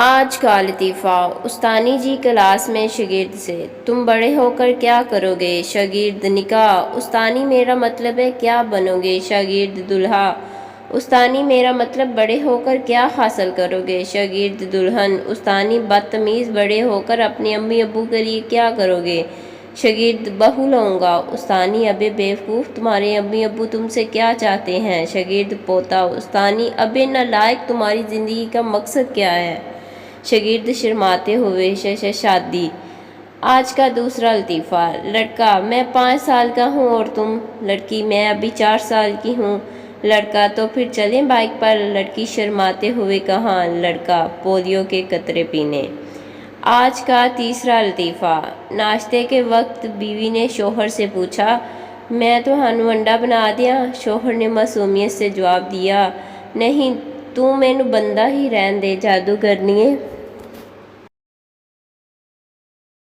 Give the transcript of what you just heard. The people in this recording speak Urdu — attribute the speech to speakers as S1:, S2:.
S1: آج کا لطیفہ استانی جی کلاس میں شاگرد سے: تم بڑے ہو کر کیا کرو گے؟ شاگرد: نکاح۔ استانی: میرا مطلب ہے کیا بنو گے؟ شاگرد: دولہا۔ استانی: میرا مطلب بڑے ہو کر کیا حاصل کرو گے؟ شاگرد: دلہن۔ استانی: بدتمیز، بڑے ہو کر اپنے امی ابو کے لیے کیا کرو گے؟ شاگرد: بہو لوں گا۔ استانی: ابے بیوقوف، تمہارے امی ابو تم سے کیا چاہتے ہیں؟ شاگرد: پوتا۔ استانی: ابے نالائق، تمہاری زندگی کا مقصد کیا ہے؟ شاگرد شرماتے ہوئے: شادی۔ آج کا دوسرا لطیفہ: لڑکا: میں 5 سال کا ہوں اور تم؟ لڑکی: میں ابھی 4 سال کی ہوں۔ لڑکا: تو پھر چلیں بائیک پر۔ لڑکی شرماتے ہوئے: کہاں؟ لڑکا: پولیو کے قطرے پینے۔ آج کا تیسرا لطیفہ: ناشتے کے وقت بیوی نے شوہر سے پوچھا: میں تہانوں انڈا بنا دیاں؟ شوہر نے معصومیت سے جواب دیا: نہیں، تو مینوں بندہ ہی رہن دے، جادوگرنیے۔